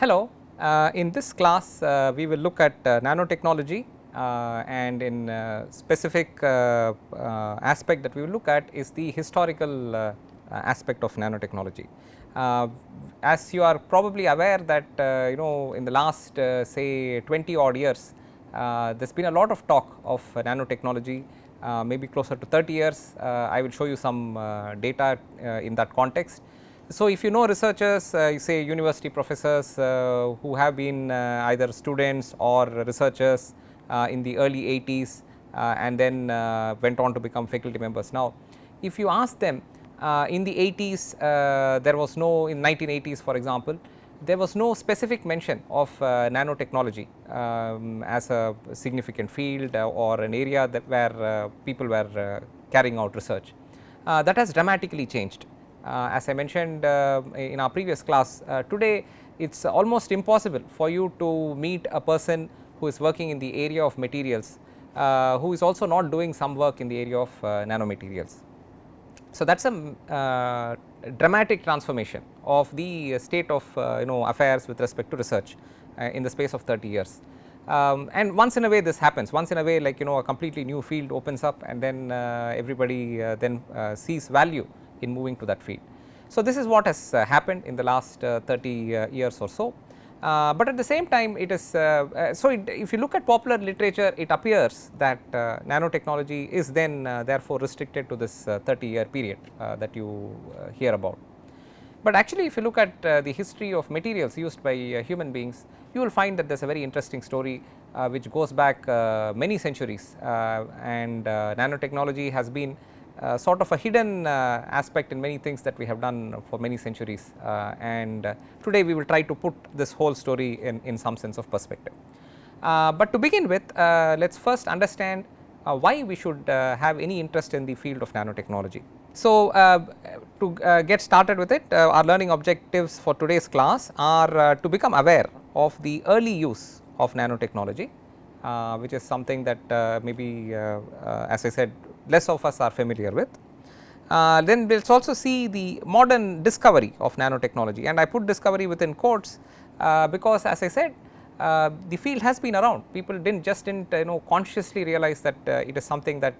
Hello, in this class we will look at nanotechnology and in specific aspect that we will look at is the historical aspect of nanotechnology. As you are probably aware that in the last say 20 odd years there has been a lot of talk of nanotechnology, maybe closer to 30 years. I will show you some data in that context. So, if you know researchers, you say university professors who have been either students or researchers in the early 80s and then went on to become faculty members. Now, if you ask them in the 80s, there was no, in 1980s for example, there was no specific mention of nanotechnology as a significant field or an area that where people were carrying out research. That has dramatically changed. As I mentioned in our previous class, today it is almost impossible for you to meet a person who is working in the area of materials, who is also not doing some work in the area of nanomaterials. So, that is a dramatic transformation of the state of affairs with respect to research in the space of 30 years. And once in a way this happens, once in a way, like a completely new field opens up and then everybody then sees value in moving to that field. So, this is what has happened in the last 30 years or so, but at the same time it is if you look at popular literature, it appears that nanotechnology is then therefore restricted to this 30-year period that you hear about. But actually if you look at the history of materials used by human beings, you will find that there is a very interesting story which goes back many centuries, and nanotechnology has been sort of a hidden aspect in many things that we have done for many centuries, and today we will try to put this whole story in some sense of perspective. But to begin with, let us first understand why we should have any interest in the field of nanotechnology. So, to get started with it, our learning objectives for today's class are to become aware of the early use of nanotechnology, which is something that maybe as I said less of us are familiar with. Then we will also see the modern discovery of nanotechnology, and I put discovery within quotes because as I said the field has been around. People didn't consciously realize that it is something that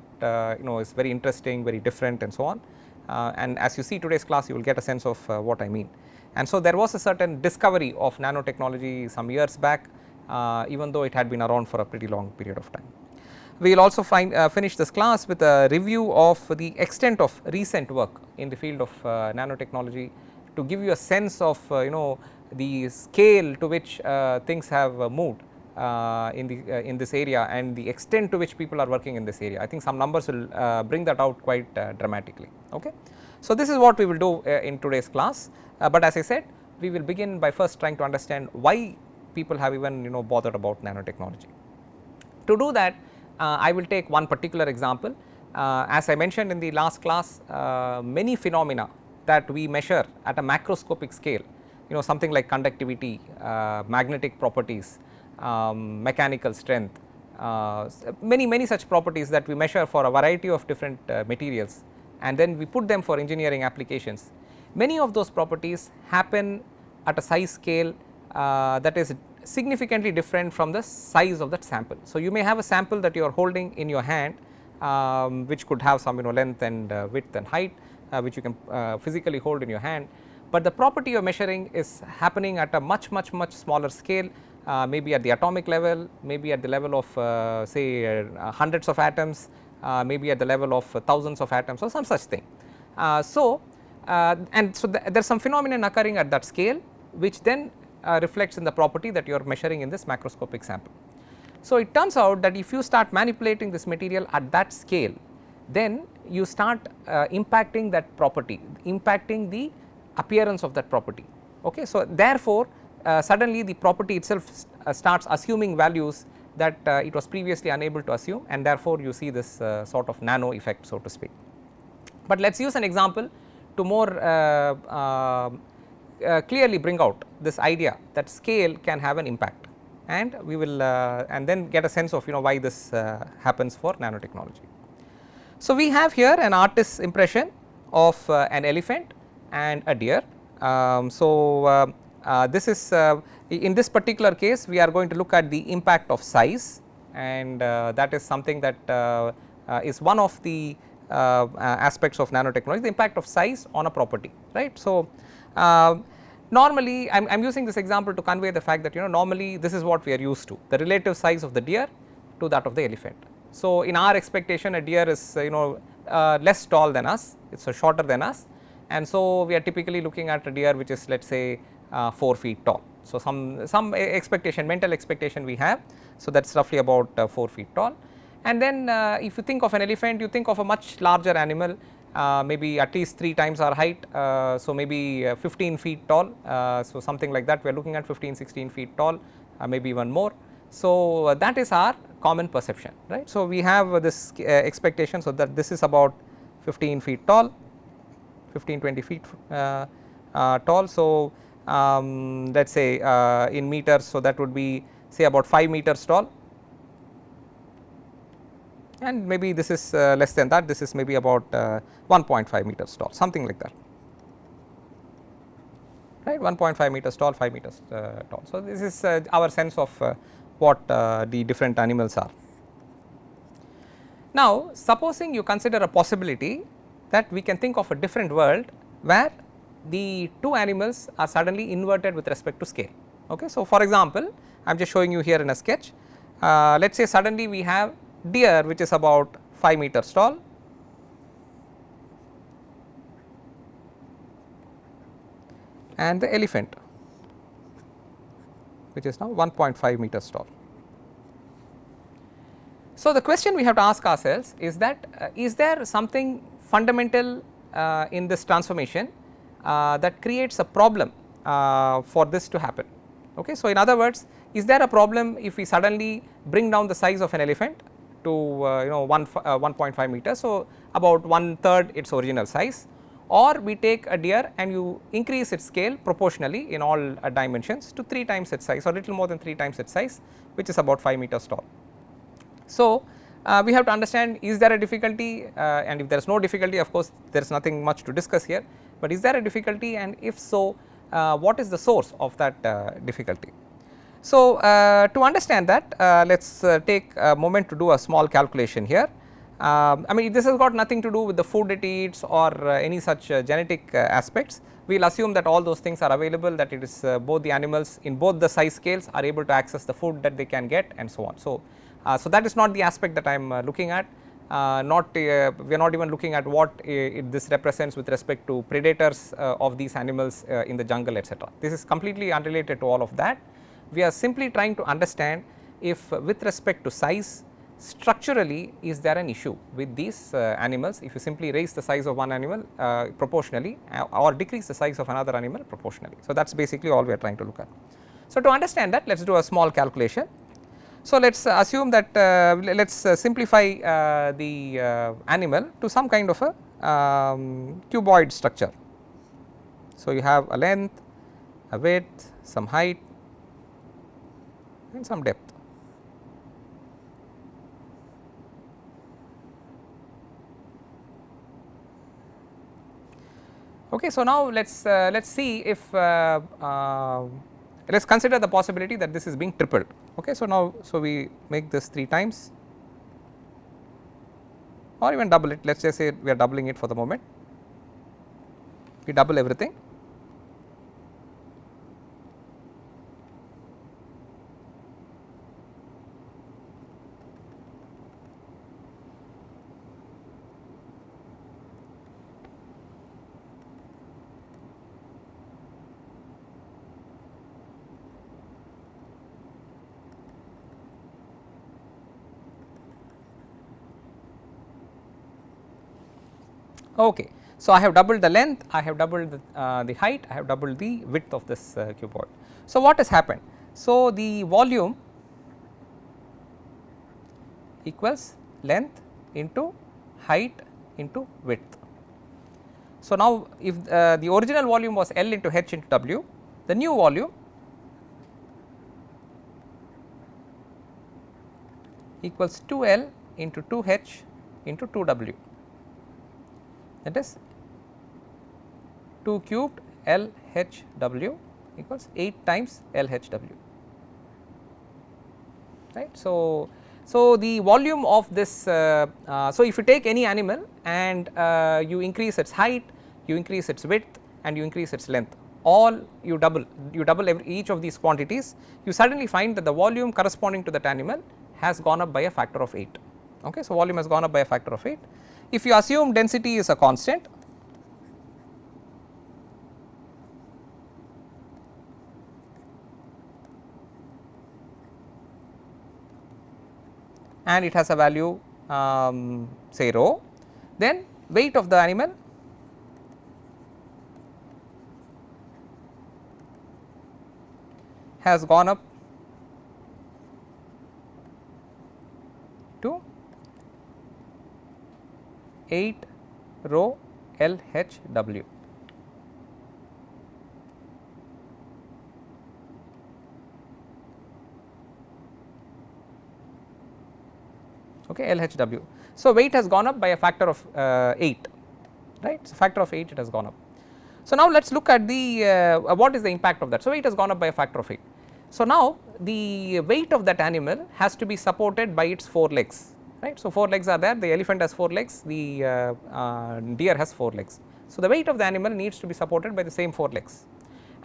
is very interesting, very different and so on, and as you see today's class you will get a sense of what I mean. And so there was a certain discovery of nanotechnology some years back, even though it had been around for a pretty long period of time. We will also finish this class with a review of the extent of recent work in the field of nanotechnology, to give you a sense of the scale to which things have moved in this area and the extent to which people are working in this area. I think some numbers will bring that out quite dramatically. Okay. So, this is what we will do in today's class, but as I said, we will begin by first trying to understand why people have even bothered about nanotechnology. To do that, I will take one particular example. As I mentioned in the last class, many phenomena that we measure at a macroscopic scale, something like conductivity, magnetic properties, mechanical strength, many such properties that we measure for a variety of different materials, and then we put them for engineering applications. Many of those properties happen at a size scale that is significantly different from the size of that sample. So, you may have a sample that you are holding in your hand, which could have some length and width and height, which you can physically hold in your hand, but the property you are measuring is happening at a much smaller scale, maybe at the atomic level, maybe at the level of say hundreds of atoms, maybe at the level of thousands of atoms or some such thing. So there is some phenomenon occurring at that scale, which then reflects in the property that you are measuring in this macroscopic sample. So, it turns out that if you start manipulating this material at that scale, then you start impacting that property, impacting the appearance of that property. Okay. So, therefore, suddenly the property itself starts assuming values that it was previously unable to assume, and therefore, you see this sort of nano effect, so to speak. But let us use an example to more clearly bring out this idea that scale can have an impact, and we will and then get a sense of why this happens for nanotechnology. So, we have here an artist's impression of an elephant and a deer. This is in this particular case we are going to look at the impact of size, and that is something that is one of the aspects of nanotechnology, the impact of size on a property, right. So, normally I am using this example to convey the fact that normally this is what we are used to, the relative size of the deer to that of the elephant. So, in our expectation a deer is less tall than us, it is shorter than us, and so we are typically looking at a deer which is, let us say 4 feet tall. So, some expectation, mental expectation we have, so that is roughly about 4 feet tall. And then if you think of an elephant, you think of a much larger animal, maybe at least 3 times our height, so maybe 15 feet tall, so something like that we are looking at 15-16 feet tall, maybe even more. So, that is our common perception, right. So, we have this expectation, so that this is about 15 feet tall, 15-20 feet tall. So, let us say in meters, so that would be say about 5 meters tall, and maybe this is less than that, this is maybe about 1.5 meters tall, something like that, right, 1.5 meters tall, 5 meters tall. So, this is our sense of what the different animals are. Now, supposing you consider a possibility that we can think of a different world where the two animals are suddenly inverted with respect to scale. Okay. So, for example, I am just showing you here in a sketch, let us say suddenly we have deer which is about 5 meters tall, and the elephant which is now 1.5 meters tall. So, the question we have to ask ourselves is that is there something fundamental in this transformation that creates a problem for this to happen. Okay. So, in other words, is there a problem if we suddenly bring down the size of an elephant to 1.5 meters, so about 1/3 its original size, or we take a deer and you increase its scale proportionally in all dimensions to 3 times its size or little more than 3 times its size, which is about 5 meters tall. So, we have to understand, is there a difficulty, and if there is no difficulty, of course there is nothing much to discuss here, but is there a difficulty, and if so what is the source of that difficulty. So, to understand that let us take a moment to do a small calculation here. I mean, this has got nothing to do with the food it eats or any such genetic aspects. We will assume that all those things are available, that it is both the animals in both the size scales are able to access the food that they can get and so on. So, so that is not the aspect that I am looking at, we are not even looking at what this represents with respect to predators of these animals in the jungle, etc. This is completely unrelated to all of that. We are simply trying to understand if with respect to size, structurally is there an issue with these animals if you simply raise the size of one animal proportionally or decrease the size of another animal proportionally. So, that is basically all we are trying to look at. So, to understand that, let us do a small calculation. So, let us assume that let us simplify the animal to some kind of a cuboid structure. So, you have a length, a width, some height and some depth. Okay, so now let us see if let us consider the possibility that this is being tripled. Okay, so now we make this 3 times or even double it. Let us just say we are doubling it for the moment. We double everything. Okay. So, I have doubled the length, I have doubled the height, I have doubled the width of this cuboid. So, what has happened? So, the volume equals length into height into width. So, now if the original volume was L into h into W, the new volume equals 2L into 2h into 2W, that is 2 cubed L h W equals 8 times LHW, right. So the volume of this, so if you take any animal and you increase its height, you increase its width and you increase its length, all you double each of these quantities, you suddenly find that the volume corresponding to that animal has gone up by a factor of 8. Okay. So, volume has gone up by a factor of 8. If you assume density is a constant, and it has a value say rho, then weight of the animal has gone up to 8 rho LHW. Okay, LHW. So, weight has gone up by a factor of 8, right. So, factor of 8 it has gone up. So, now let us look at the what is the impact of that. So, weight has gone up by a factor of 8. So, now the weight of that animal has to be supported by its 4 legs, right. So, 4 legs are there, the elephant has 4 legs, the deer has 4 legs. So, the weight of the animal needs to be supported by the same 4 legs,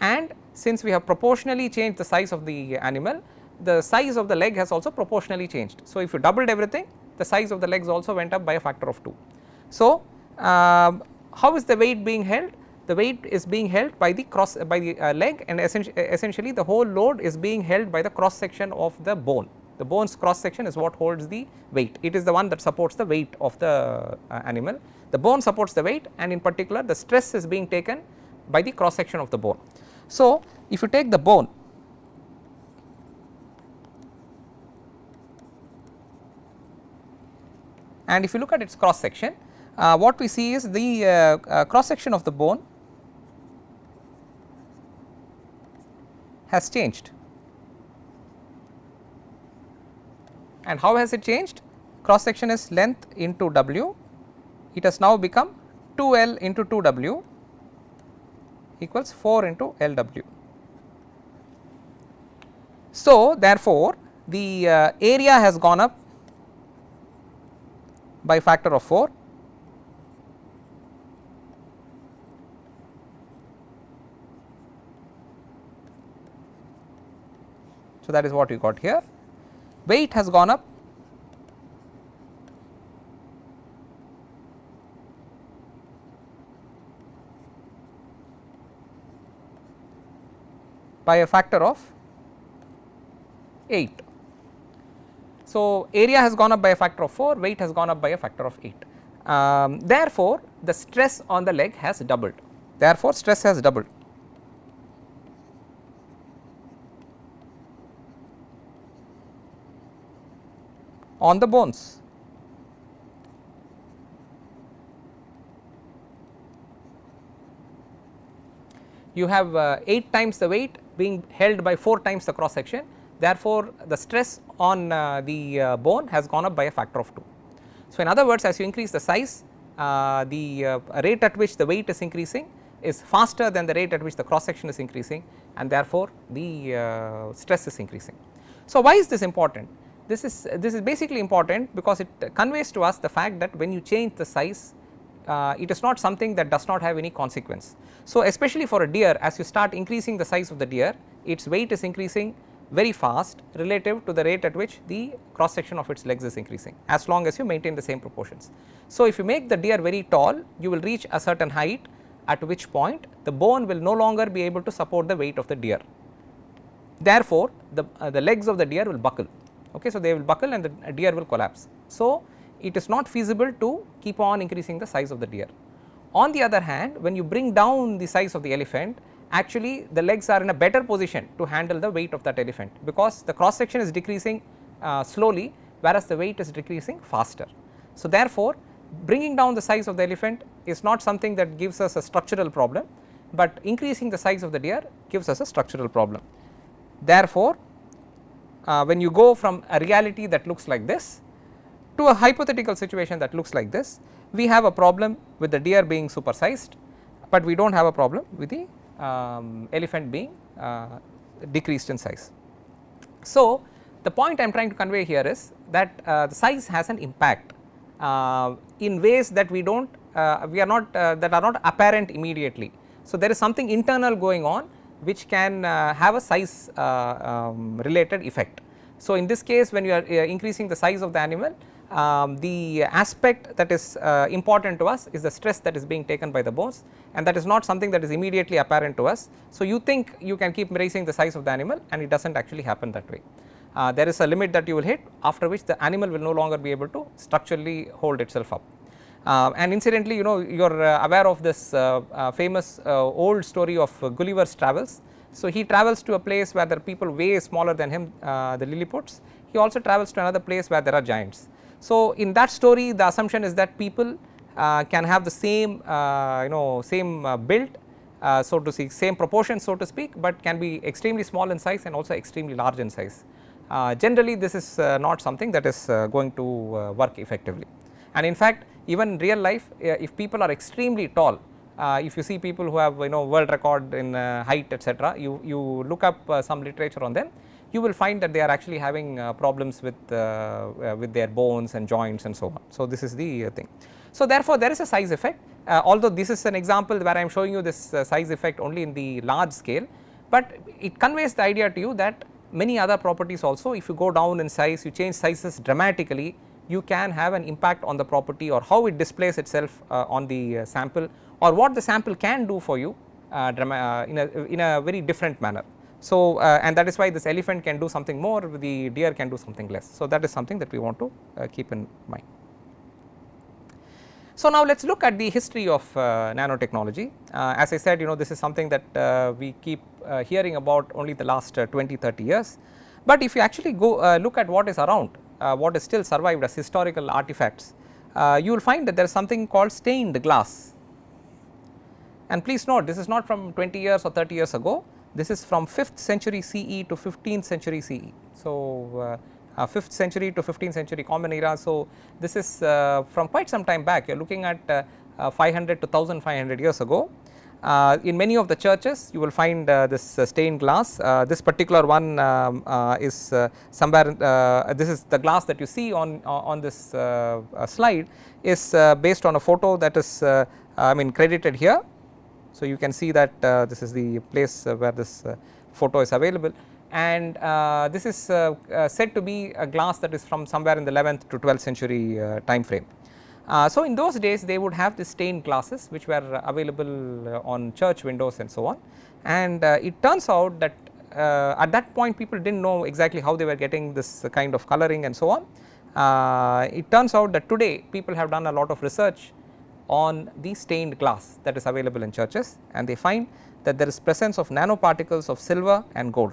and since we have proportionally changed the size of the animal, the size of the leg has also proportionally changed. So, if you doubled everything, the size of the legs also went up by a factor of 2. So, how is the weight being held? The weight is being held by the leg, and essentially the whole load is being held by the cross section of the bone. The bone's cross section is what holds the weight, it is the one that supports the weight of the animal. The bone supports the weight, and in particular the stress is being taken by the cross section of the bone. So, if you take the bone, and if you look at its cross section, what we see is the cross section of the bone has changed. And how has it changed? Cross section is length into W, it has now become 2L into 2W equals 4 into LW. So, therefore, the area has gone up by factor of 4. So, that is what we got here. Weight has gone up by a factor of 8. So, area has gone up by a factor of 4, weight has gone up by a factor of 8. Therefore, the stress on the leg has doubled. Therefore, stress has doubled. On the bones. You have 8 times the weight being held by 4 times the cross section. Therefore, the stress on the bone has gone up by a factor of 2. So, in other words, as you increase the size, the rate at which the weight is increasing is faster than the rate at which the cross section is increasing, and therefore, the stress is increasing. So, why is this important? This is basically important because it conveys to us the fact that when you change the size, it is not something that does not have any consequence. So, especially for a deer, as you start increasing the size of the deer, its weight is increasing very fast relative to the rate at which the cross section of its legs is increasing, as long as you maintain the same proportions. So, if you make the deer very tall, you will reach a certain height, at which point the bone will no longer be able to support the weight of the deer. Therefore, the legs of the deer will buckle. Okay, so, they will buckle and the deer will collapse. So, it is not feasible to keep on increasing the size of the deer. On the other hand, when you bring down the size of the elephant, actually the legs are in a better position to handle the weight of that elephant, because the cross section is decreasing slowly, whereas the weight is decreasing faster. So, therefore, bringing down the size of the elephant is not something that gives us a structural problem, but increasing the size of the deer gives us a structural problem. Therefore, when you go from a reality that looks like this to a hypothetical situation that looks like this, we have a problem with the deer being supersized, but we do not have a problem with the elephant being decreased in size. So, the point I am trying to convey here is that the size has an impact in ways that we are not that are not apparent immediately. So, there is something internal going on which can have a size related effect. So, in this case when you are increasing the size of the animal, the aspect that is important to us is the stress that is being taken by the bones, and that is not something that is immediately apparent to us. So, you think you can keep raising the size of the animal and it does not actually happen that way. There is a limit that you will hit, after which the animal will no longer be able to structurally hold itself up. And incidentally, you are aware of this famous old story of Gulliver's Travels. So, he travels to a place where there are people way smaller than him, the Lilliputs. He also travels to another place where there are giants. So, in that story the assumption is that people can have the same same build, so to speak, same proportions so to speak, but can be extremely small in size and also extremely large in size. Generally this is not something that is going to work effectively, and in fact even in real life, if people are extremely tall, if you see people who have world record in height etc., you look up some literature on them, you will find that they are actually having problems with their bones and joints and so on. So, this is the thing. So, therefore, there is a size effect, although this is an example where I am showing you this size effect only in the large scale, but it conveys the idea to you that many other properties also, if you go down in size, you change sizes dramatically, you can have an impact on the property or how it displays itself on the sample, or what the sample can do for you in a very different manner. So, and that is why this elephant can do something more, the deer can do something less. So, that is something that we want to keep in mind. So, now let us look at the history of nanotechnology. As I said, this is something that we keep hearing about only the last 20-30 years, but if you actually go look at what is around, what is still survived as historical artifacts, you will find that there is something called stained glass. And please note, this is not from 20 years or 30 years ago, this is from 5th century CE to 15th century CE. So, 5th century to 15th century common era. So, this is from quite some time back, you are looking at 500 to 1500 years ago. In many of the churches you will find this stained glass. This particular one is somewhere, this is the glass that you see on this slide is based on a photo that is credited here. So, you can see that this is the place where this photo is available, and this is said to be a glass that is from somewhere in the 11th to 12th century time frame. So, in those days they would have the stained glasses which were available on church windows and so on, and it turns out that at that point people did not know exactly how they were getting this kind of coloring and so on. It turns out that today people have done a lot of research on the stained glass that is available in churches, and they find that there is presence of nanoparticles of silver and gold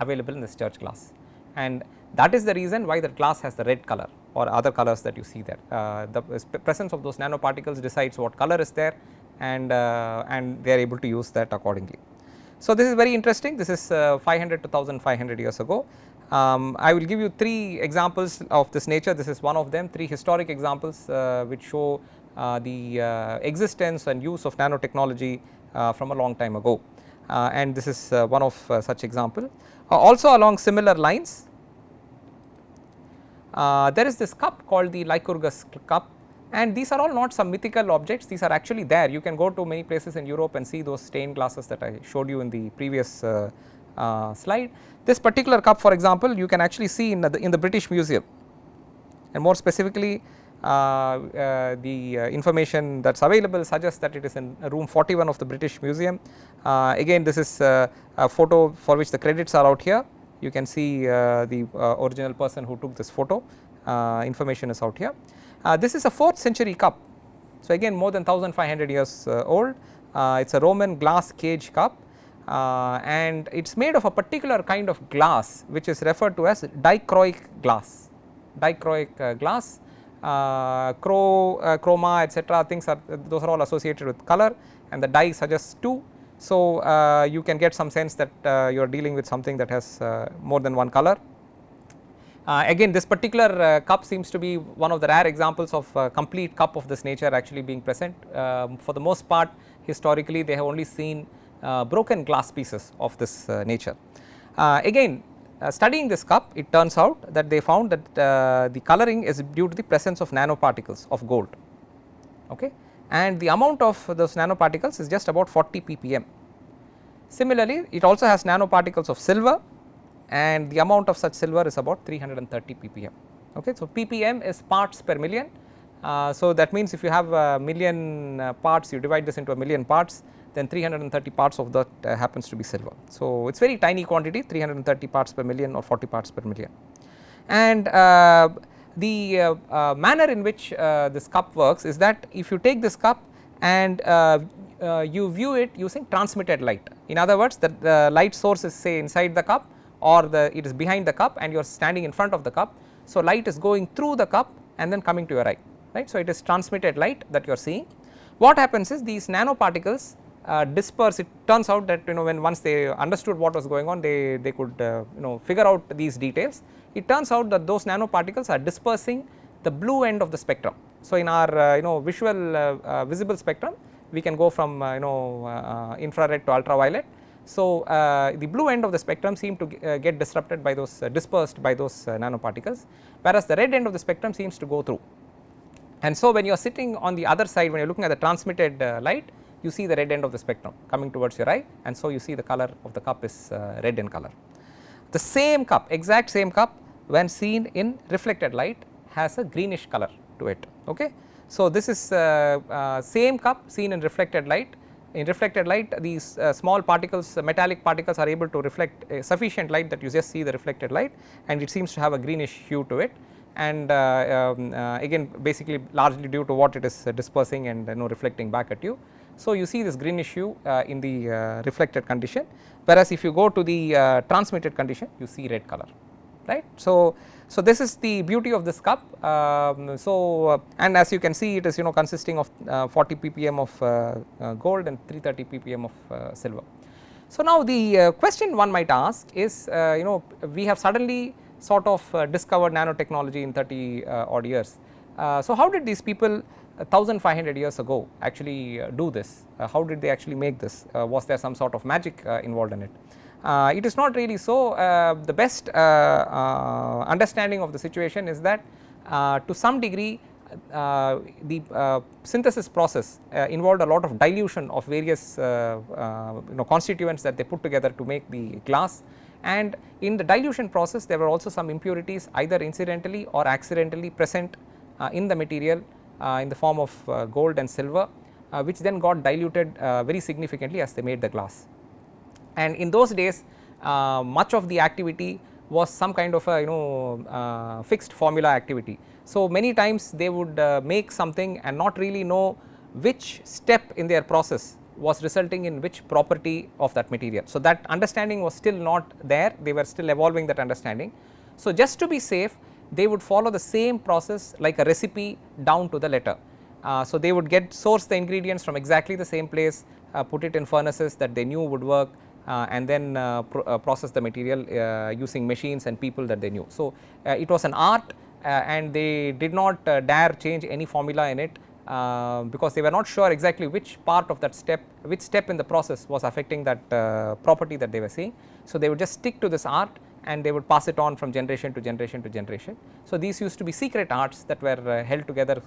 available in this church glass, and that is the reason why the glass has the red color or other colors that you see there. The presence of those nanoparticles decides what color is there, and they are able to use that accordingly. So, this is very interesting. This is 500 to 1500 years ago. I will give you 3 examples of this nature. This is one of them, 3 historic examples which show the existence and use of nanotechnology from a long time ago, and this is one of such example. Also along similar lines, there is this cup called the Lycurgus cup, and these are all not some mythical objects, these are actually there. You can go to many places in Europe and see those stained glasses that I showed you in the previous slide. This particular cup, for example, you can actually see in the British Museum, and more specifically the information that is available suggests that it is in room 41 of the British Museum. Again, this is a photo for which the credits are out here. You can see the original person who took this photo, information is out here. This is a 4th century cup, so again more than 1500 years old. It is a Roman glass cage cup, and it is made of a particular kind of glass which is referred to as dichroic glass. Dichroic glass, chroma etc., those are all associated with color, and the dye suggests 2. So, you can get some sense that you are dealing with something that has more than one color. Again, this particular cup seems to be one of the rare examples of a complete cup of this nature actually being present. For the most part, historically they have only seen broken glass pieces of this nature. Again, studying this cup, it turns out that they found that the coloring is due to the presence of nanoparticles of gold, okay, and the amount of those nanoparticles is just about 40 ppm. Similarly, it also has nanoparticles of silver, and the amount of such silver is about 330 ppm. Okay. So, ppm is parts per million. So, that means if you have a million parts, you divide this into a million parts, then 330 parts of that happens to be silver. So, it is very tiny quantity, 330 parts per million or 40 parts per million. And the manner in which this cup works is that if you take this cup and you view it using transmitted light. In other words, the light source is say inside the cup, or it is behind the cup and you are standing in front of the cup. So, light is going through the cup and then coming to your eye, right. So, it is transmitted light that you are seeing. What happens is these nanoparticles disperse. It turns out that when once they understood what was going on, they could figure out these details. It turns out that those nanoparticles are dispersing the blue end of the spectrum. So, in our visual visible spectrum, we can go from infrared to ultraviolet. So, the blue end of the spectrum seem to get disrupted by those dispersed by those nanoparticles, whereas the red end of the spectrum seems to go through. And so, when you are sitting on the other side, when you are looking at the transmitted light, you see the red end of the spectrum coming towards your eye, and so you see the color of the cup is red in color. The same cup, exact same cup, when seen in reflected light, has a greenish color to it. Okay. So, this is same cup seen in reflected light. In reflected light, these small particles, metallic particles, are able to reflect sufficient light that you just see the reflected light, and it seems to have a greenish hue to it. And again, basically largely due to what it is dispersing and reflecting back at you. So, you see this greenish hue in the reflected condition, whereas if you go to the transmitted condition, you see red color, right. So, this is the beauty of this cup. And as you can see, it is consisting of 40 ppm of gold and 330 ppm of silver. So, now the question one might ask is, we have suddenly sort of discovered nanotechnology in 30 odd years. So, how did these people 1500 years ago actually do this? How did they actually make this? Was there some sort of magic involved in it? It is not really so. The best understanding of the situation is that to some degree the synthesis process involved a lot of dilution of various constituents that they put together to make the glass, and in the dilution process there were also some impurities either incidentally or accidentally present in the material in the form of gold and silver, which then got diluted very significantly as they made the glass. And in those days much of the activity was some kind of a fixed formula activity. So, many times they would make something and not really know which step in their process was resulting in which property of that material. So, that understanding was still not there, they were still evolving that understanding. So, just to be safe, they would follow the same process like a recipe down to the letter. So, they would source the ingredients from exactly the same place, put it in furnaces that they knew would work, and then process the material using machines and people that they knew. So, it was an art and they did not dare change any formula in it, because they were not sure exactly which part of that step, which step in the process was affecting that property that they were seeing. So, they would just stick to this art and they would pass it on from generation to generation to generation. So, these used to be secret arts that were held together,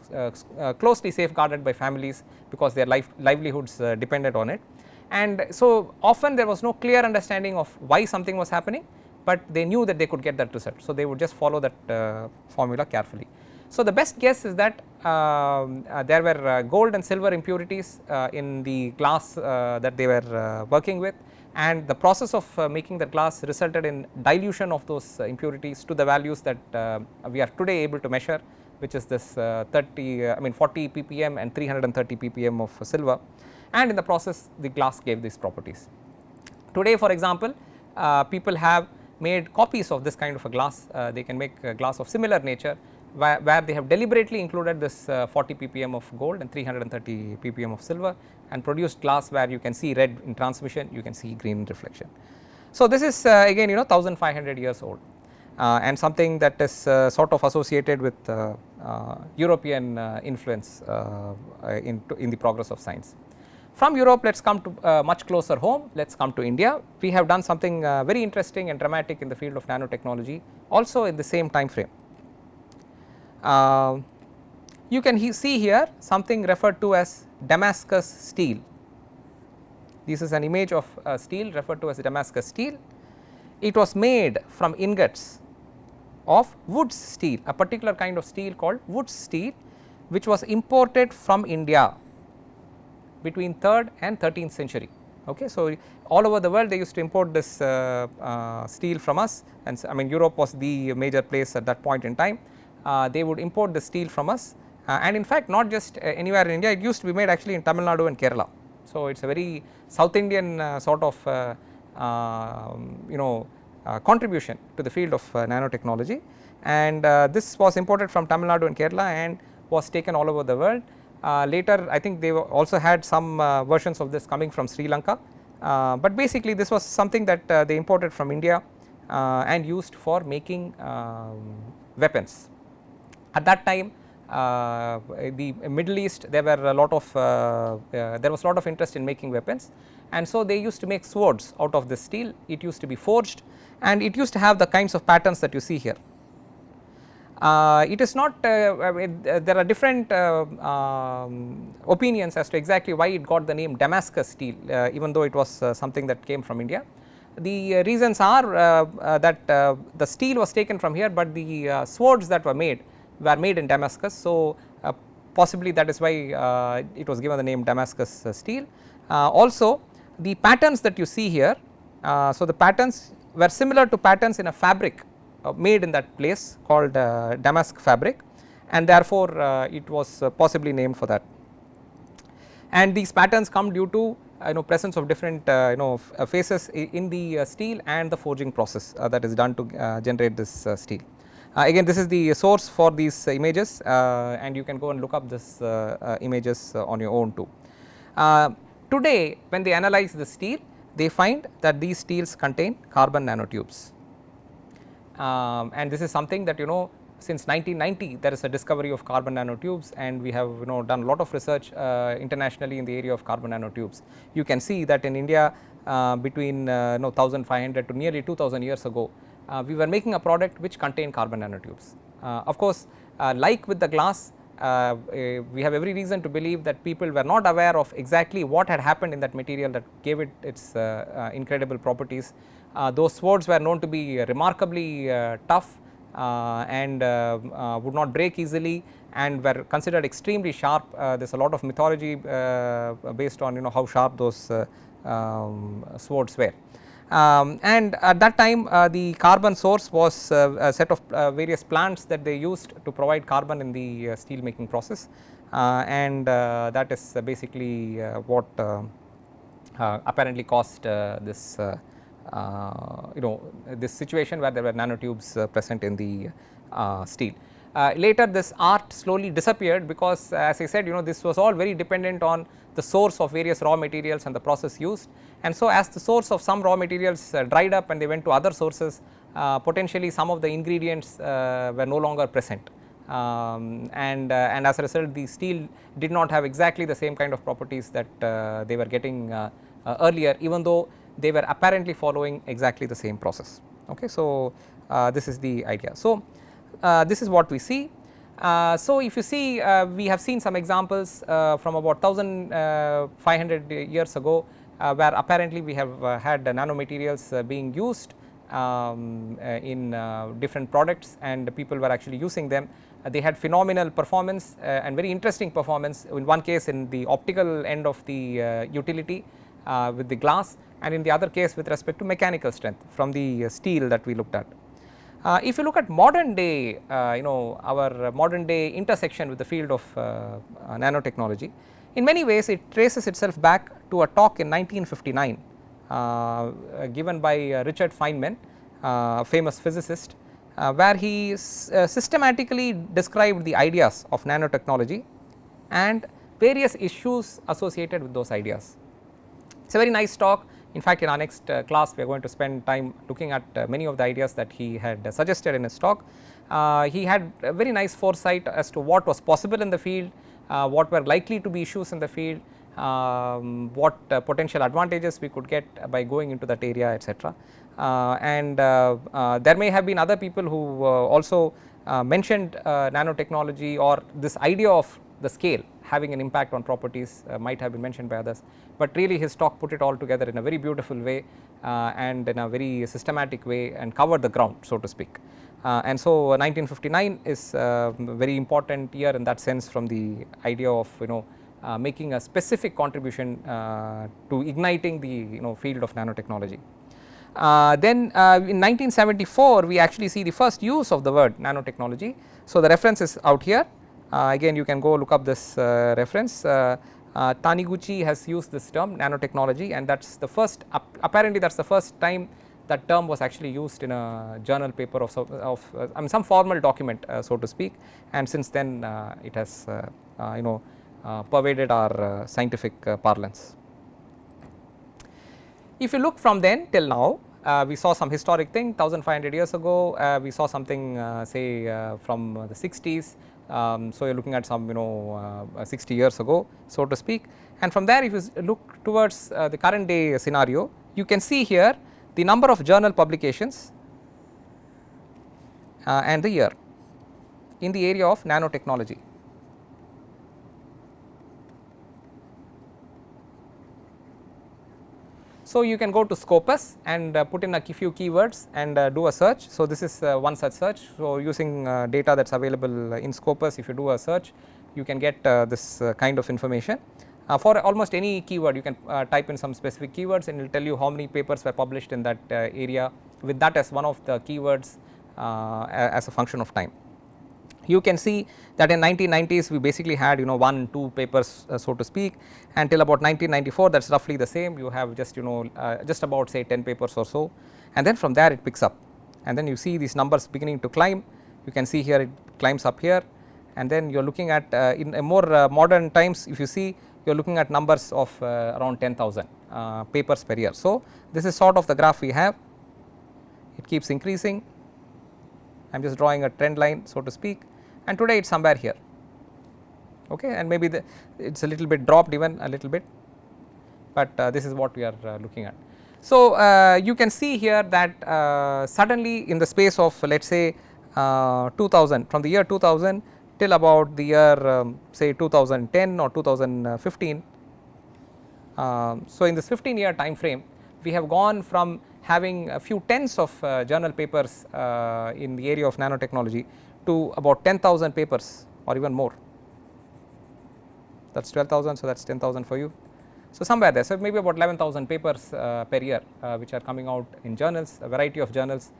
closely safeguarded by families, because their livelihoods depended on it. And so, often there was no clear understanding of why something was happening, but they knew that they could get that result. So, they would just follow that formula carefully. So, the best guess is that there were gold and silver impurities in the glass that they were working with, and the process of making the glass resulted in dilution of those impurities to the values that we are today able to measure, which is this 40 ppm and 330 ppm of silver, and in the process the glass gave these properties. Today, for example, people have made copies of this kind of a glass. They can make a glass of similar nature, where they have deliberately included this 40 ppm of gold and 330 ppm of silver, and produced glass where you can see red in transmission, you can see green in reflection. So, this is again 1500 years old, and something that is sort of associated with European influence in the progress of science. From Europe, let us come to much closer home, let us come to India. We have done something very interesting and dramatic in the field of nanotechnology also in the same time frame. You can see here something referred to as Damascus steel. This is an image of steel referred to as Damascus steel. It was made from ingots of Wood's steel, a particular kind of steel called Wood's steel, which was imported from India between 3rd and 13th century. Okay. So, all over the world they used to import this steel from us, and so, I mean Europe was the major place at that point in time. They would import the steel from us, and in fact not just anywhere in India, it used to be made actually in Tamil Nadu and Kerala. So, it is a very South Indian sort of contribution to the field of nanotechnology, and this was imported from Tamil Nadu and Kerala and was taken all over the world. Later I think they also had some versions of this coming from Sri Lanka, but basically this was something that they imported from India and used for making weapons. At that time the Middle East, there were a lot of there was a lot of interest in making weapons, and so they used to make swords out of this steel. It used to be forged and it used to have the kinds of patterns that you see here. It is not there are different opinions as to exactly why it got the name Damascus steel, even though it was something that came from India. The reasons are that the steel was taken from here, but the swords that were made in Damascus. So, possibly that is why it was given the name Damascus steel. Also the patterns that you see here, so the patterns were similar to patterns in a fabric made in that place called damask fabric, and therefore it was possibly named for that. And these patterns come due to presence of different phases in the steel and the forging process that is done to generate this steel. Again, this is the source for these images, and you can go and look up this images on your own too. Today when they analyze the steel, they find that these steels contain carbon nanotubes, and this is something that since 1990 there is a discovery of carbon nanotubes, and we have done a lot of research internationally in the area of carbon nanotubes. You can see that in India between 1500 to nearly 2000 years ago, we were making a product which contained carbon nanotubes. Of course, like with the glass, we have every reason to believe that people were not aware of exactly what had happened in that material that gave it its incredible properties. Those swords were known to be remarkably tough and would not break easily, and were considered extremely sharp. There is a lot of mythology based on how sharp those swords were. And at that time the carbon source was a set of various plants that they used to provide carbon in the steel making process, and that is basically what apparently caused this this situation where there were nanotubes present in the steel. Later this art slowly disappeared because, as I said, this was all very dependent on the source of various raw materials and the process used, and so as the source of some raw materials dried up and they went to other sources, potentially some of the ingredients were no longer present, and as a result the steel did not have exactly the same kind of properties that they were getting earlier, even though they were apparently following exactly the same process. Okay. So, this is the idea. So, this is what we see. So, if you see, we have seen some examples from about 1500 years ago, where apparently we have had nanomaterials being used in different products, and people were actually using them. They had phenomenal performance and very interesting performance, in one case in the optical end of the utility with the glass, and in the other case with respect to mechanical strength from the steel that we looked at. If you look at modern day, our modern day intersection with the field of nanotechnology, in many ways it traces itself back to a talk in 1959 given by Richard Feynman, a famous physicist, where he systematically described the ideas of nanotechnology and various issues associated with those ideas. It is a very nice talk. In fact, in our next class we are going to spend time looking at many of the ideas that he had suggested in his talk. He had a very nice foresight as to what was possible in the field, what were likely to be issues in the field, what potential advantages we could get by going into that area, etc. And there may have been other people who also mentioned nanotechnology or this idea of the scale having an impact on properties might have been mentioned by others, but really his talk put it all together in a very beautiful way and in a very systematic way and covered the ground, so to speak. And so 1959 is a very important year in that sense, from the idea of making a specific contribution to igniting the field of nanotechnology. Then in 1974 we actually see the first use of the word nanotechnology. So the reference is out here. Again you can go look up this reference. Taniguchi has used this term nanotechnology, and that is the first, apparently that is the first time that term was actually used in a journal paper of some formal document, so to speak, and since then it has pervaded our scientific parlance. If you look from then till now, we saw some historic thing 1500 years ago, we saw something say from the 60s, so you are looking at some 60 years ago, so to speak, and from there if you look towards the current day scenario, you can see here the number of journal publications and the year in the area of nanotechnology. So you can go to Scopus and put in a few keywords and do a search. So this is one such search. So using data that is available in Scopus, if you do a search, you can get this kind of information. For almost any keyword you can type in some specific keywords and it will tell you how many papers were published in that area, with that as one of the keywords as a function of time. You can see that in 1990s we basically had 1-2 papers, so to speak, until about 1994 that is roughly the same. You have just just about say 10 papers or so, and then from there it picks up, and then you see these numbers beginning to climb. You can see here it climbs up here, and then you are looking at in a more modern times, if you see, you are looking at numbers of around 10,000 papers per year. So this is sort of the graph we have. It keeps increasing. I am just drawing a trend line, so to speak, and today it is somewhere here, okay, and maybe it is a little bit dropped, even a little bit, but this is what we are looking at. So you can see here that suddenly in the space of, let us say 2000, from the year 2000 till about the year say 2010 or 2015, so in this 15-year time frame we have gone from having a few tens of journal papers in the area of nanotechnology to about 10,000 papers or even more. That is 12,000, so that is 10,000 for you. So somewhere there, so maybe about 11,000 papers per year which are coming out in journals, a variety of journals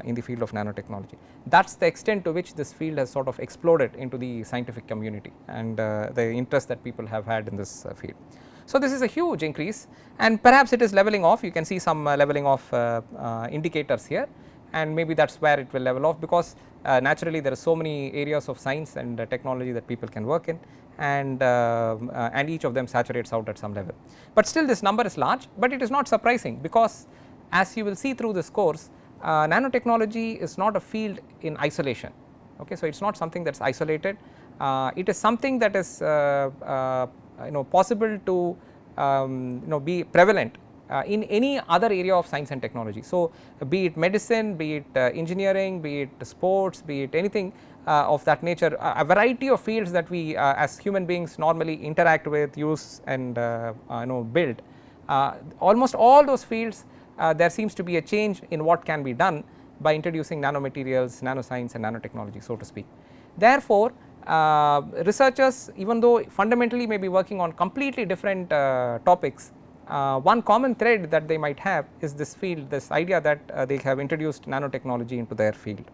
in the field of nanotechnology. That is the extent to which this field has sort of exploded into the scientific community and the interest that people have had in this field. So this is a huge increase, and perhaps it is leveling off. You can see some leveling off indicators here, and maybe that is where it will level off, because naturally there are so many areas of science and technology that people can work in, and each of them saturates out at some level. But still this number is large, but it is not surprising, because as you will see through this course, nanotechnology is not a field in isolation, okay. So it is not something that is isolated, it is something that is possible to be prevalent in any other area of science and technology. So be it medicine, be it engineering, be it sports, be it anything of that nature, a variety of fields that we as human beings normally interact with, use and build, almost all those fields there seems to be a change in what can be done by introducing nanomaterials, nanoscience and nanotechnology, so to speak. Therefore researchers, even though fundamentally may be working on completely different topics, one common thread that they might have is this field, this idea that they have introduced nanotechnology into their field.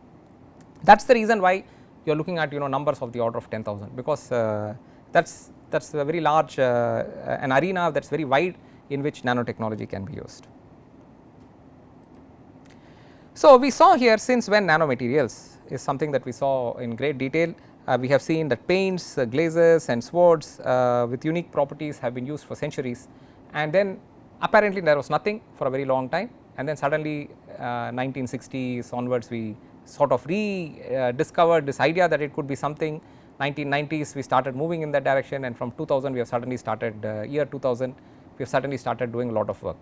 That is the reason why you are looking at numbers of the order of 10,000, because that is a very large an arena that is very wide in which nanotechnology can be used. So we saw here since when nanomaterials is something that we saw in great detail. We have seen that paints, glazes and swords with unique properties have been used for centuries, and then apparently there was nothing for a very long time, and then suddenly 1960s onwards we sort of rediscovered this idea that it could be something 1990s we started moving in that direction, and from 2000 we have suddenly started year 2000 we have suddenly started doing a lot of work.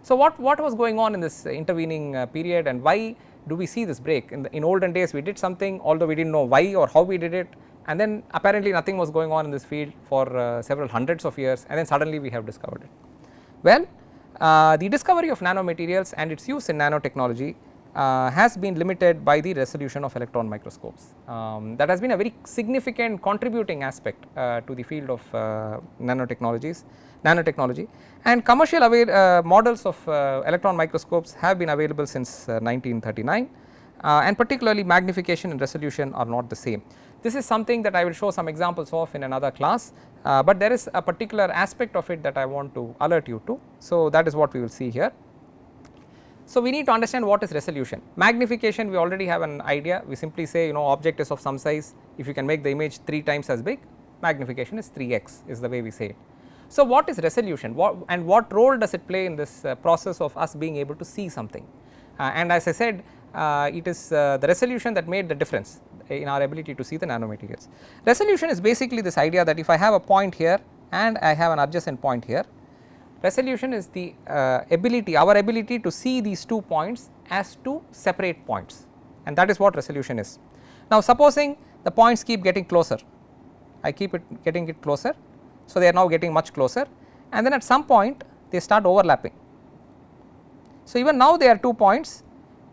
So, what was going on in this intervening period, and why do we see this break? In olden days we did something, although we did not know why or how we did it, and then apparently nothing was going on in this field for several hundreds of years, and then suddenly we have discovered it. Well, the discovery of nanomaterials and its use in nanotechnology has been limited by the resolution of electron microscopes. That has been a very significant contributing aspect to the field of nanotechnology, and commercial models of electron microscopes have been available since 1939, and particularly magnification and resolution are not the same. This is something that I will show some examples of in another class, but there is a particular aspect of it that I want to alert you to. So, that is what we will see here. So, we need to understand what is resolution. Magnification we already have an idea, we simply say object is of some size, if you can make the image 3 times as big, magnification is 3x is the way we say it. So, what is resolution, and what role does it play in this process of us being able to see something, and as I said it is the resolution that made the difference in our ability to see the nanomaterials. Resolution is basically this idea that if I have a point here and I have an adjacent point here, resolution is the our ability to see these 2 points as 2 separate points, and that is what resolution is. Now, supposing the points keep getting closer, I keep getting it closer, so they are now getting much closer, and then at some point they start overlapping. So, even now they are 2 points,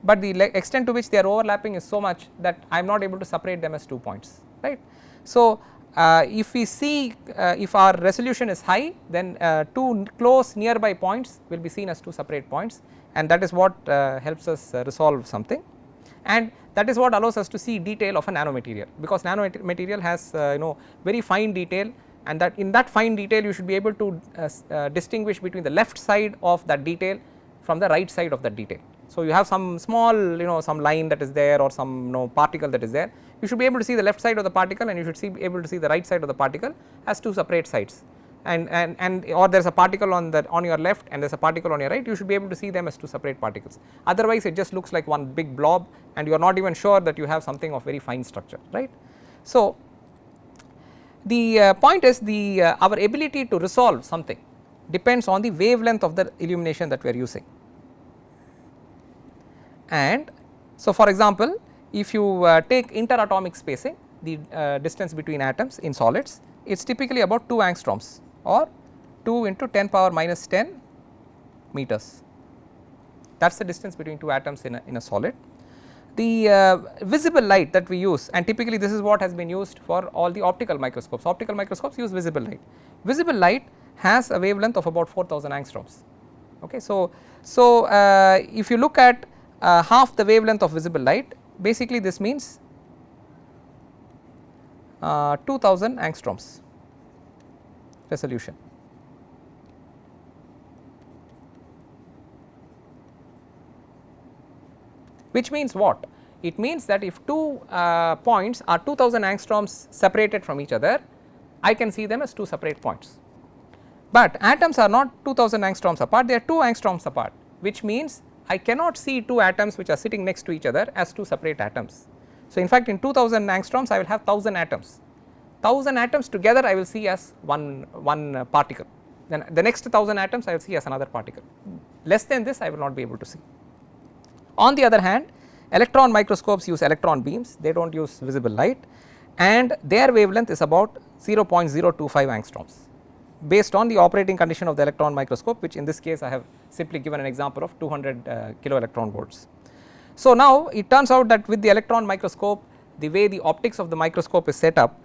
but the extent to which they are overlapping is so much that I am not able to separate them as 2 points, right. So, if we see if our resolution is high, then 2 close nearby points will be seen as 2 separate points, and that is what helps us resolve something, and that is what allows us to see detail of a nanomaterial, because nanomaterial has very fine detail, and that in that fine detail you should be able to distinguish between the left side of that detail from the right side of that detail. So, you have some small some line that is there, or some particle that is there, you should be able to see the left side of the particle, and you should be able to see the right side of the particle as 2 separate sides, and or there is a particle on your left and there is a particle on your right, you should be able to see them as 2 separate particles, otherwise it just looks like one big blob and you are not even sure that you have something of very fine structure, right. So, the point is our ability to resolve something depends on the wavelength of the illumination that we are using. And so, for example, if you take interatomic spacing, the distance between atoms in solids, it is typically about 2 angstroms or 2 into 10 power minus 10 meters, that is the distance between 2 atoms in a solid. The visible light that we use, and typically this is what has been used for all the optical microscopes use visible light. Visible light has a wavelength of about 4000 angstroms. Okay. So, if you look at half the wavelength of visible light, basically this means 2000 angstroms resolution. Which means what? It means that if 2 points are 2000 angstroms separated from each other, I can see them as 2 separate points. But atoms are not 2000 angstroms apart, they are 2 angstroms apart, which means I cannot see 2 atoms which are sitting next to each other as 2 separate atoms. So, in fact, in 2000 angstroms I will have 1000 atoms. 1000 atoms together I will see as one particle, then the next 1000 atoms I will see as another particle. Less than this I will not be able to see. On the other hand, electron microscopes use electron beams, they do not use visible light, and their wavelength is about 0.025 angstroms based on the operating condition of the electron microscope, which in this case I have simply given an example of 200 kilo electron volts. So, now it turns out that with the electron microscope, the way the optics of the microscope is set up,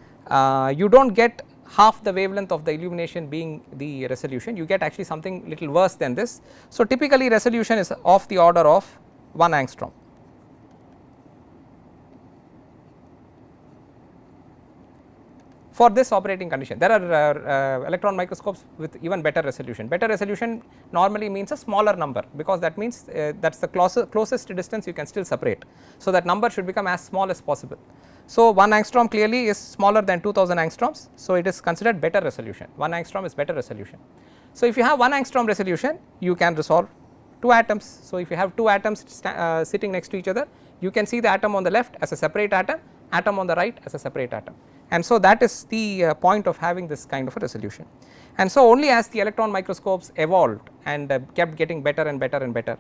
you do not get half the wavelength of the illumination being the resolution, you get actually something little worse than this. So, typically resolution is of the order of 1 angstrom. For this operating condition, there are electron microscopes with even better resolution. Better resolution normally means a smaller number, because that means that is the closest distance you can still separate. So, that number should become as small as possible. So, 1 angstrom clearly is smaller than 2000 angstroms. So, it is considered better resolution, 1 angstrom is better resolution. So, if you have 1 angstrom resolution, you can resolve 2 atoms. So, if you have 2 atoms sitting next to each other, you can see the atom on the left as a separate atom on the right as a separate atom, and so that is the point of having this kind of a resolution. And so only as the electron microscopes evolved and kept getting better and better and better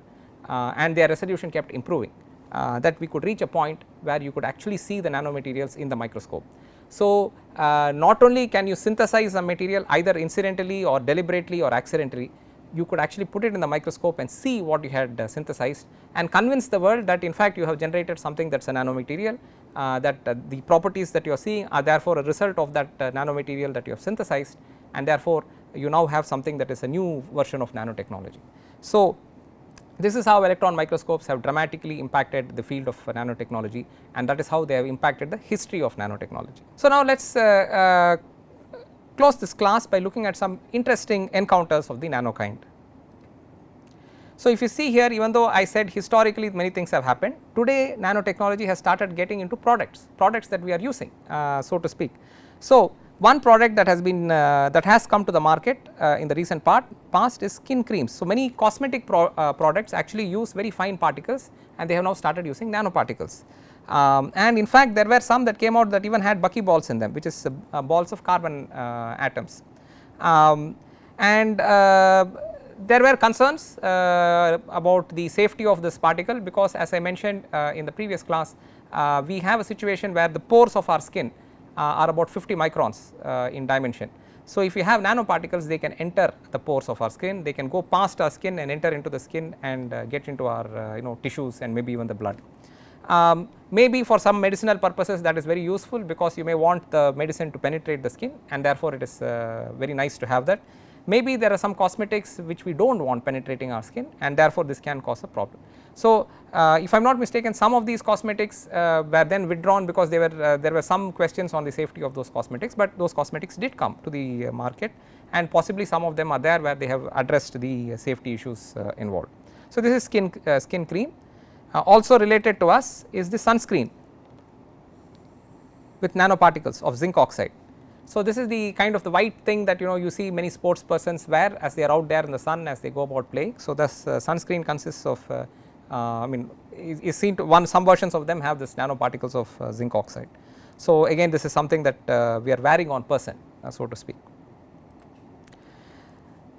and their resolution kept improving, that we could reach a point where you could actually see the nanomaterials in the microscope. So not only can you synthesize a material either incidentally or deliberately or accidentally, you could actually put it in the microscope and see what you had synthesized and convince the world that in fact you have generated something that is a nanomaterial, that the properties that you are seeing are therefore a result of that nanomaterial that you have synthesized, and therefore you now have something that is a new version of nanotechnology. So this is how electron microscopes have dramatically impacted the field of nanotechnology, and that is how they have impacted the history of nanotechnology. So now let us close this class by looking at some interesting encounters of the nano kind. So if you see here, even though I said historically many things have happened, today nanotechnology has started getting into products that we are using, so to speak. So one product that has been that has come to the market in the recent past is skin creams. So many cosmetic products actually use very fine particles, and they have now started using nanoparticles. And in fact there were some that came out that even had buckyballs in them, which is balls of carbon atoms. And there were concerns about the safety of this particle, because as I mentioned in the previous class, we have a situation where the pores of our skin are about 50 microns in dimension. So if you have nanoparticles, they can enter the pores of our skin, they can go past our skin and enter into the skin and get into our tissues and maybe even the blood. Maybe for some medicinal purposes that is very useful, because you may want the medicine to penetrate the skin, and therefore it is very nice to have that. Maybe there are some cosmetics which we do not want penetrating our skin, and therefore this can cause a problem. So if I am not mistaken, some of these cosmetics were then withdrawn because there were some questions on the safety of those cosmetics, but those cosmetics did come to the market, and possibly some of them are there where they have addressed the safety issues involved. So this is skin cream. Also related to us is the sunscreen with nanoparticles of zinc oxide. So this is the kind of the white thing that you see many sports persons wear as they are out there in the sun as they go about playing. So thus sunscreen consists of is seen to some versions of them have this nanoparticles of zinc oxide. So again this is something that we are wearing on person, so to speak.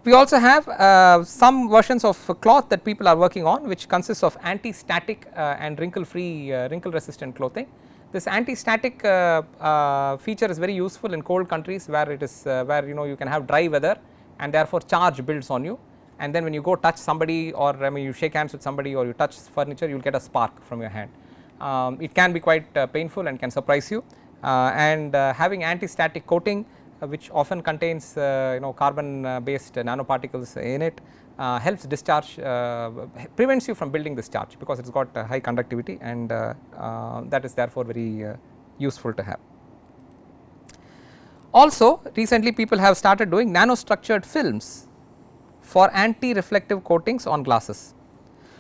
We also have some versions of cloth that people are working on, which consists of anti-static and wrinkle free wrinkle resistant clothing. This anti-static feature is very useful in cold countries where it is where you can have dry weather, and therefore charge builds on you, and then when you go touch somebody, or you shake hands with somebody or you touch furniture, you will get a spark from your hand. It can be quite painful and can surprise you, and having anti-static coating which often contains carbon based nanoparticles in it helps discharge, prevents you from building discharge, because it has got high conductivity, and that is therefore very useful to have. Also recently people have started doing nanostructured films for anti-reflective coatings on glasses.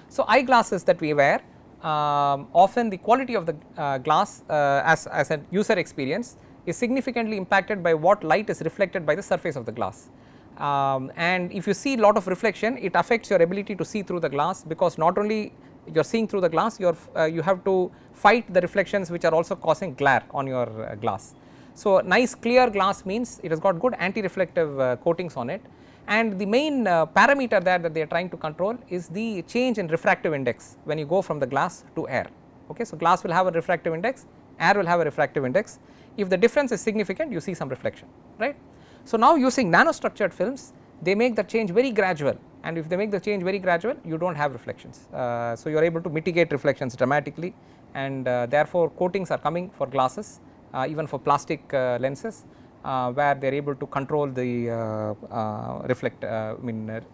So eyeglasses that we wear, often the quality of the glass as a user experience is significantly impacted by what light is reflected by the surface of the glass. And if you see lot of reflection, it affects your ability to see through the glass, because not only you are seeing through the glass, you have to fight the reflections which are also causing glare on your glass. So nice clear glass means it has got good anti-reflective coatings on it, and the main parameter there that they are trying to control is the change in refractive index when you go from the glass to air. Okay, so glass will have a refractive index, air will have a refractive index. If the difference is significant, you see some reflection, right. So now using nanostructured films, they make the change very gradual, and if they make the change very gradual, you do not have reflections. So you are able to mitigate reflections dramatically, and therefore coatings are coming for glasses, even for plastic lenses, where they are able to control the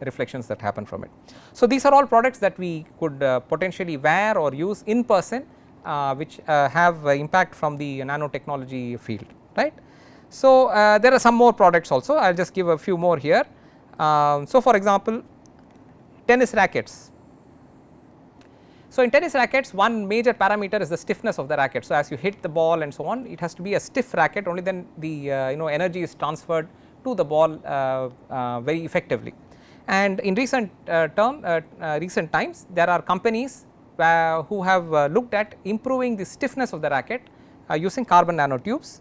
reflections that happen from it. So these are all products that we could potentially wear or use in person, which have impact from the nanotechnology field, right. So there are some more products also. I will just give a few more here. So for example, tennis rackets. So in tennis rackets, one major parameter is the stiffness of the racket. So as you hit the ball and so on, it has to be a stiff racket, only then the energy is transferred to the ball very effectively. And in recent times, there are companies who have looked at improving the stiffness of the racket using carbon nanotubes.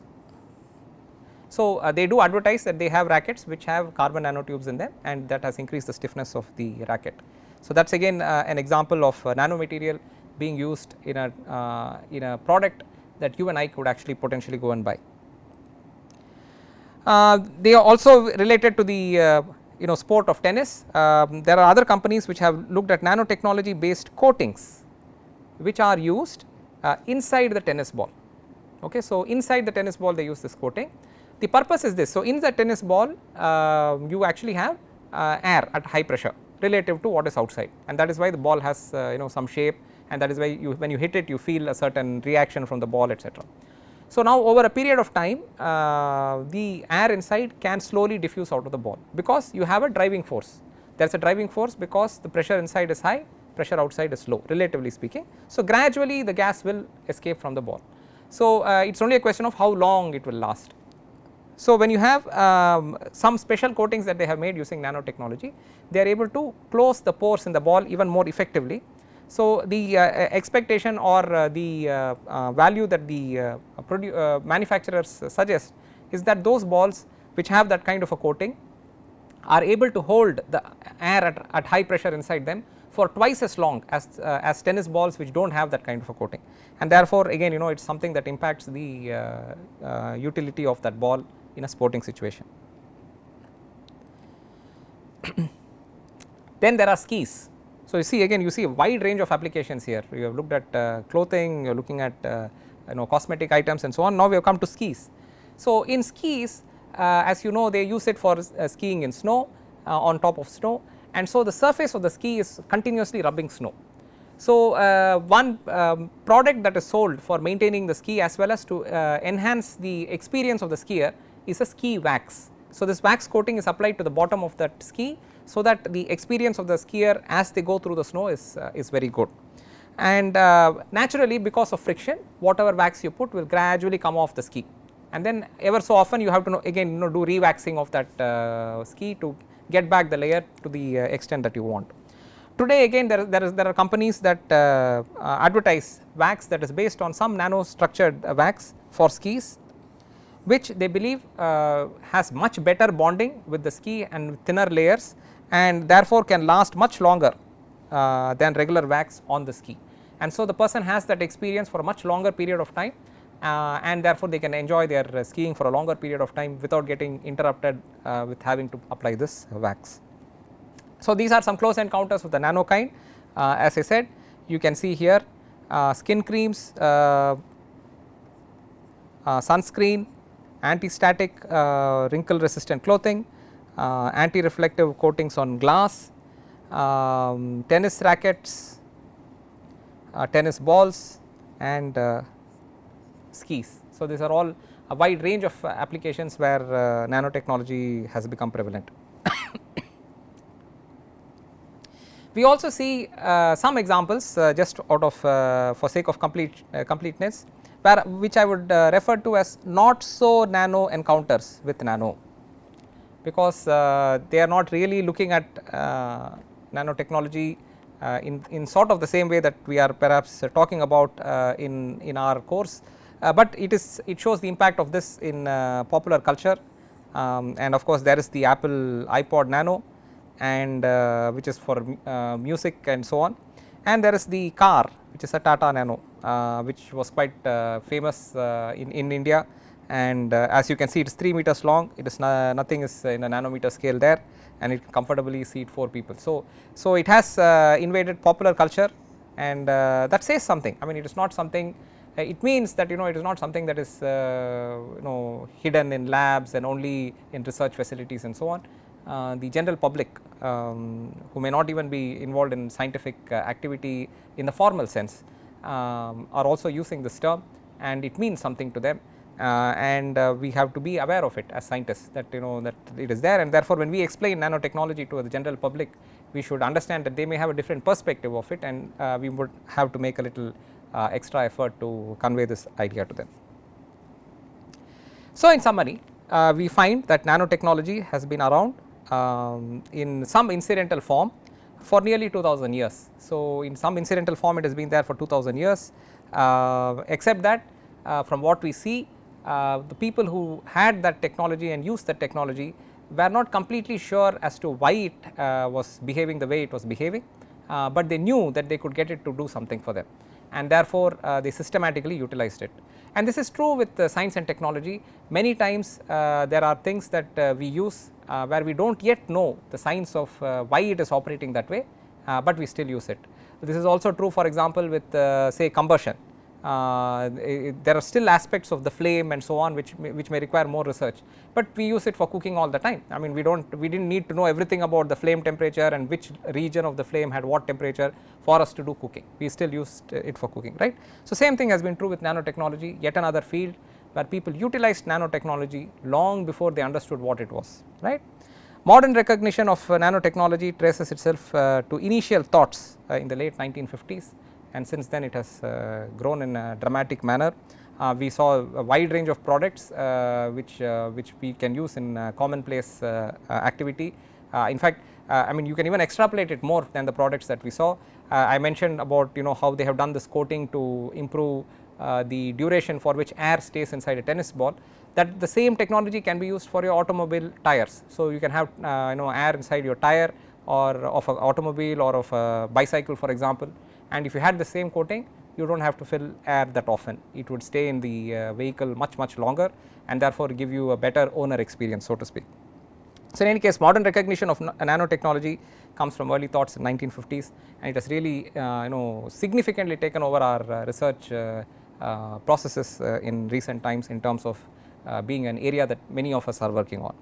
So, they do advertise that they have rackets which have carbon nanotubes in them, and that has increased the stiffness of the racket. So, that is again an example of nanomaterial being used in a product that you and I could actually potentially go and buy. They are also related to the sport of tennis. There are other companies which have looked at nanotechnology based coatings which are used inside the tennis ball. Okay, so, inside the tennis ball they use this coating. The purpose is this. So, in the tennis ball you actually have air at high pressure relative to what is outside, and that is why the ball has some shape, and that is why when you hit it you feel a certain reaction from the ball, etc. So, now over a period of time the air inside can slowly diffuse out of the ball, because you have a driving force. There is a driving force because the pressure inside is high, pressure outside is low, relatively speaking. So, gradually the gas will escape from the ball. So, it is only a question of how long it will last. So, when you have some special coatings that they have made using nanotechnology, they are able to close the pores in the ball even more effectively. So, the expectation or the value that the manufacturers suggest is that those balls which have that kind of a coating are able to hold the air at high pressure inside them for twice as long as tennis balls which do not have that kind of a coating, and therefore again it is something that impacts the utility of that ball in a sporting situation. Then there are skis. So, you see again you see a wide range of applications here. You have looked at clothing, you are looking at cosmetic items and so on. Now we have come to skis. So, in skis as you know they use it for skiing in snow, on top of snow, and so the surface of the ski is continuously rubbing snow. So, one product that is sold for maintaining the ski as well as to enhance the experience of the skier is a ski wax. So, this wax coating is applied to the bottom of that ski, so that the experience of the skier as they go through the snow is very good. And naturally because of friction, whatever wax you put will gradually come off the ski, and then ever so often you have to again do rewaxing of that ski to get back the layer to the extent that you want. Today again there are companies that advertise wax that is based on some nanostructured wax for skis, which they believe has much better bonding with the ski and with thinner layers, and therefore can last much longer than regular wax on the ski. And so, the person has that experience for a much longer period of time, and therefore they can enjoy their skiing for a longer period of time without getting interrupted with having to apply this wax. So, these are some close encounters of the nano kind. As I said, you can see here skin creams, sunscreen, anti-static wrinkle resistant clothing, anti-reflective coatings on glass, tennis rackets, tennis balls, and skis. So, these are all a wide range of applications where nanotechnology has become prevalent. We also see some examples just out of for sake of completeness, which I would refer to as not so nano encounters with nano, because they are not really looking at nanotechnology in sort of the same way that we are perhaps talking about in our course, but it shows the impact of this in popular culture, and of course there is the Apple iPod Nano, and which is for music and so on, and there is the car which is a Tata Nano, which was quite famous in India, and as you can see it is 3 meters long, it is nothing is in a nanometer scale there, and it can comfortably seat 4 people. So it has invaded popular culture, and that says something. I mean, it is not something, it means that it is not something that is hidden in labs and only in research facilities and so on. The general public who may not even be involved in scientific activity in the formal sense are also using this term, and it means something to them, and we have to be aware of it as scientists, that that it is there, and therefore when we explain nanotechnology to the general public, we should understand that they may have a different perspective of it, and we would have to make a little extra effort to convey this idea to them. So, in summary, we find that nanotechnology has been around in some incidental form for nearly 2000 years. So, in some incidental form it has been there for 2000 years, except that from what we see the people who had that technology and used that technology were not completely sure as to why it was behaving the way it was behaving, but they knew that they could get it to do something for them, and therefore, they systematically utilized it. And this is true with science and technology. Many times there are things that we use where we do not yet know the science of why it is operating that way, but we still use it. This is also true, for example, with say combustion. There are still aspects of the flame and so on which may require more research, but we use it for cooking all the time. I mean, we did not need to know everything about the flame temperature and which region of the flame had what temperature for us to do cooking. We still used it for cooking, right. So, same thing has been true with nanotechnology, yet another field where people utilized nanotechnology long before they understood what it was, right. Modern recognition of nanotechnology traces itself to initial thoughts in the late 1950s, and since then it has grown in a dramatic manner. We saw a wide range of products which we can use in commonplace activity. In fact, I mean, you can even extrapolate it more than the products that we saw. I mentioned about how they have done this coating to improve the duration for which air stays inside a tennis ball. That the same technology can be used for your automobile tires. So, you can have air inside your tire or of an automobile or of a bicycle, for example, and if you had the same coating, you do not have to fill air that often. It would stay in the vehicle much longer, and therefore give you a better owner experience, so to speak. So, in any case, modern recognition of nanotechnology comes from early thoughts in 1950s, and it has really significantly taken over our research processes in recent times in terms of being an area that many of us are working on.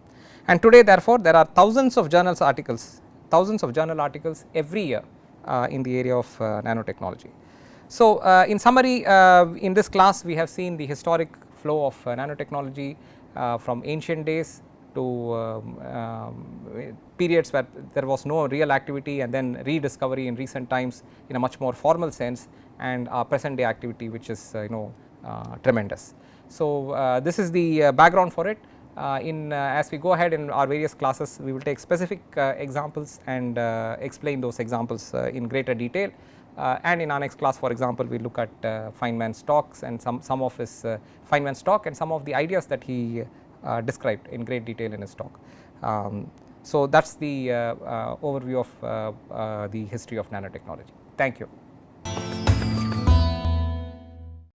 And today, therefore, there are thousands of journal articles every year in the area of nanotechnology. So, in summary, in this class we have seen the historic flow of nanotechnology from ancient days to periods where there was no real activity, and then rediscovery in recent times in a much more formal sense, and our present day activity, which is tremendous. So, this is the background for it. As we go ahead in our various classes, we will take specific examples and explain those examples in greater detail, and in our next class, for example, we look at Feynman's talks and some of his Feynman's talk and some of the ideas that he described in great detail in his talk. So, that is the overview of the history of nanotechnology. Thank you.